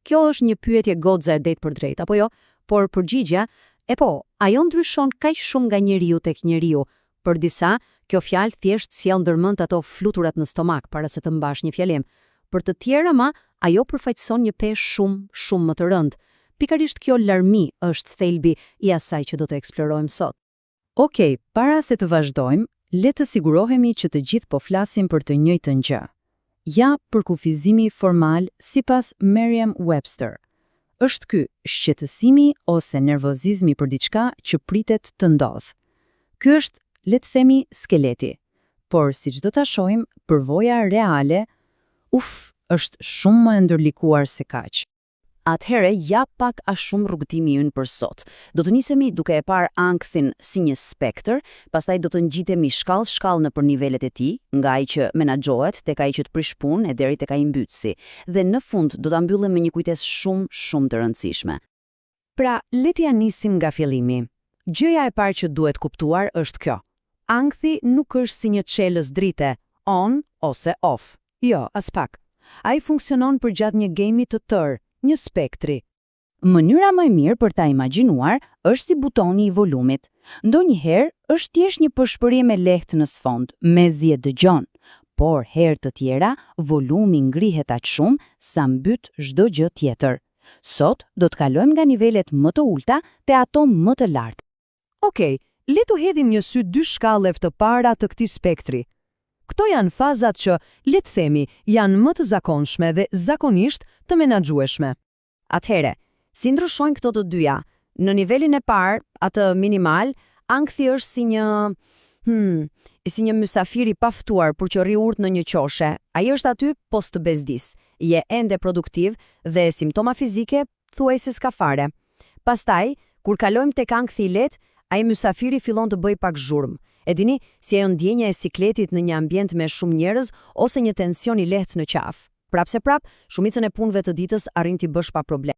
Kjo është një pyetje goxha e drejtë për drejtë, apo jo? Por përgjigjja, ajo ndryshon kaq shumë nga njeriu tek njeriu. Për disa, kjo fjalë thjesht sjell ndërmend ato fluturat në stomak para se të mbash një fjalim. Për të tjerë ajo përfaqëson një peshë shumë më të rëndë. Pikërisht kjo larmi është thelbi i asaj që do të eksplorojmë sot. Okej, para se të vazhdojmë, le të sigurohemi që të gjithë po flasim për të njëjtën gjë. Ja përkufizimi formal sipas Merriam-Webster. Është ky shqetësimi ose nervozizmi për diçka që pritet të ndodhë. Ky është, le të themi, skeleti. Por siç do ta shohim, përvoja reale, është shumë më e ndërlikuar se kaq. Atëherë, ja pak a shumë rrugëtimi ynë për sot. Do të nisemi duke e parë ankthin si një spektër, pastaj do të ngjitemi shkallë nëpër nivelet e tij, nga ai që menaxhohet tek ai që të prish punë e deri tek ai mbytësi. Dhe në fund do ta mbyllim me një kujtesë shumë të rëndësishme. Pra, le t'ja nisim nga fillimi. Gjëja e parë që duhet kuptuar është kjo. Ankthi nuk është si një çelës drite, on ose off. Jo, as pak. Ai funksionon përgjatë një gemi të tërë, një spektri. Mënyra më e mirë për ta imagjinuar është si butoni i volumit. Ndonjëherë është thjesht një përshpërim e lehtë në sfond, mezi e dëgjon, por herë të tjera volumi ngrihet aq shumë sa mbyt çdo gjë tjetër. Sot do të kalojmë nga nivelet më të ulta te ato më të lartë. Okej, le të hedhim një sy dy shkallëve të para të këtij spektri. Këto janë fazat që, le të themi, janë më të zakonshme dhe zakonisht të menaxhueshme. Atëherë, si ndryshojnë këto të dyja? Në nivelin e parë, atë minimal, ankthi është si një mysafir i paftuar për që rri urt në një qoshe. Ai është aty post të bezdis, je ende produktiv dhe simptoma fizike thuajse s'ka fare. Pastaj, kur kalojmë tek ankthi i lehtë, ai mysafiri fillon të bëj pak zhurmë. E dini, si ajo ndjenja e sikletit në një ambient me shumë njerëz ose një tension i lehtë në qafë. Prapse prap, shumicën e punëve të ditës arrin t'i bësh pa problem.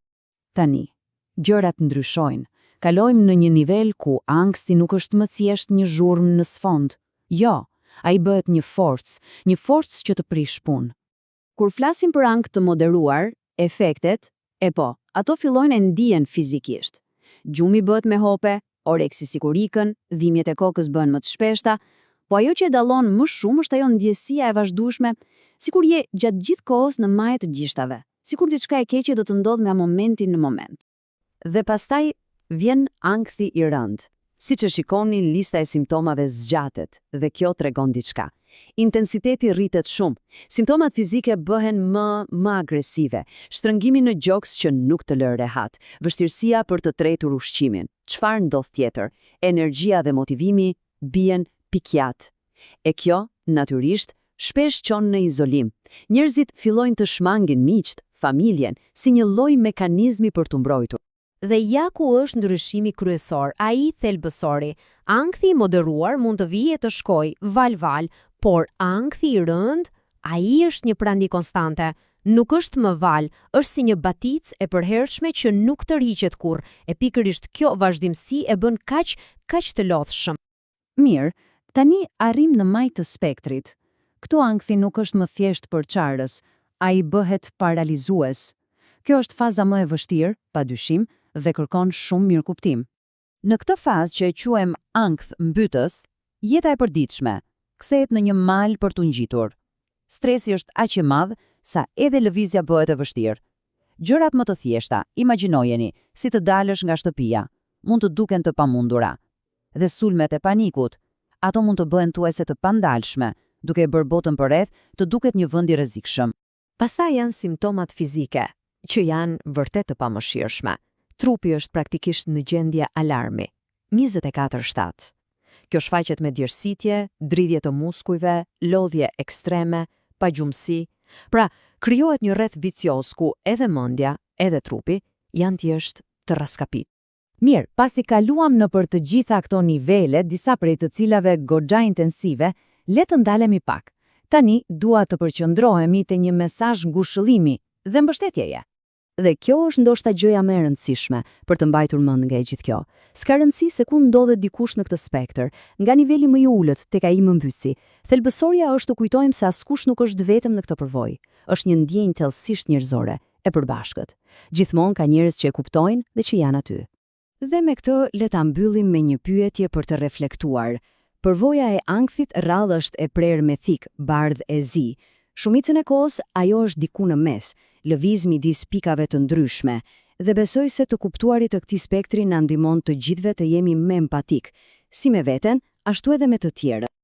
Tani, gjërat ndryshojnë. Kalojmë në një nivel ku ankthi nuk është më thjesht një zhurmë në sfond. Jo, ai bëhet një forcë që të prish punë. Kur flasim për ankth të moderuar, efektet, ato fillojnë e ndihen fizikisht. Gjumi bëhet me hope, oreksi sikurikën, dhimbjet e kokës bëhen më të shpeshta, po ajo që e dallon më shumë është ajo ndjesia e vazhdueshme, sikur je gjatë gjithë kohës në majë të gishtave, sikur diçka e keqe do të ndodhë nga momenti në moment. Dhe pastaj vjen ankthi i rënd. Siç e shikoni, lista e simptomave zgjatet dhe kjo tregon diçka. Intensiteti rritet shumë, simptomat fizike bëhen më agresive, shtrëngimi në gjoks që nuk të lë rehat, vështirësia për të tretur ushqimin. Çfarë ndodh tjetër? Energjia dhe motivimi bien pikjat. E kjo, natyrisht, shpesh çon në izolim. Njerëzit fillojnë të shmangin miqt, familjen, si një lloj mekanizmi për të mbrojtur. Dhe ja ku është ndryshimi kryesor, ai thelbësori. Ankthi i moderuar mund të vijë të shkojë val, por ankthi i rënd, ai është një prandi konstante. Nuk është më val, është si një baticë e përhershme që nuk të rriqet kurrë, e pikërisht kjo vazhdimsi e bën kaq të lodhshëm. Mirë, tani arrim në majë të spektrit. Këtu ankthi nuk është më thjesht për çarës, ai bëhet paralizues. Kjo është faza më e vështirë, padyshim, dhe kërkon shumë mirë kuptim. Në këtë fazë që e quajmë ankth mbytës, jeta e përditshme kthehet në një mal për t'u ngjitur. Stresi është aq i madh sa edhe lëvizja bëhet e vështirë. Gjërat më të thjeshta, imagjinojeni, si të dalësh nga shtëpia, mund të duken të pamundura. Dhe sulmet e panikut, ato mund të bëhen thuajse të pandalshme, duke e bërë botën përreth të duket një vend i rrezikshëm. Pastaj janë simptomat fizike, që janë vërtet të pamëshirshme. Trupi është praktikisht në gjendje alarmi. 24/7. Kjo shfaqet me djersitje, dridhje të muskujve, lodhje ekstreme, pagjumësi. Pra, krijohet një rreth vicioz ku edhe mendja, edhe trupi janë thjesht të raskapit. Mirë, pasi kaluam nëpër të gjitha këto nivele, disa prej të cilave goxha intensive, le të ndalemi pak. Tani dua të përqendrohemi te një mesazh ngushëllimi dhe mbështetjeje. Dhe kjo është ndoshta gjëja më e rëndësishme për të mbajtur mend nga gjithë kjo. S'ka rëndësi se ku ndodhet dikush në këtë spektër, nga niveli më i ulët tek ai më mbytësi. Thelbësoria është të kujtojmë se askush nuk është vetëm në këtë përvojë. Është një ndjenjë thellësisht njerëzore, e përbashkët. Gjithmonë ka njerëz që e kuptojnë dhe që janë aty. Dhe me këtë le ta mbyllim me një pyetje për të reflektuar. Përvoja e ankthit rrallë është e prerë me thik, bardh e zi. Shumicën e kohës ajo është diku në mes, lëviz midis pikave të ndryshme, dhe besoj se të kuptuarit të këtij spektri na ndihmon të gjithëve të jemi më empatik, si me veten, ashtu edhe me të tjerët.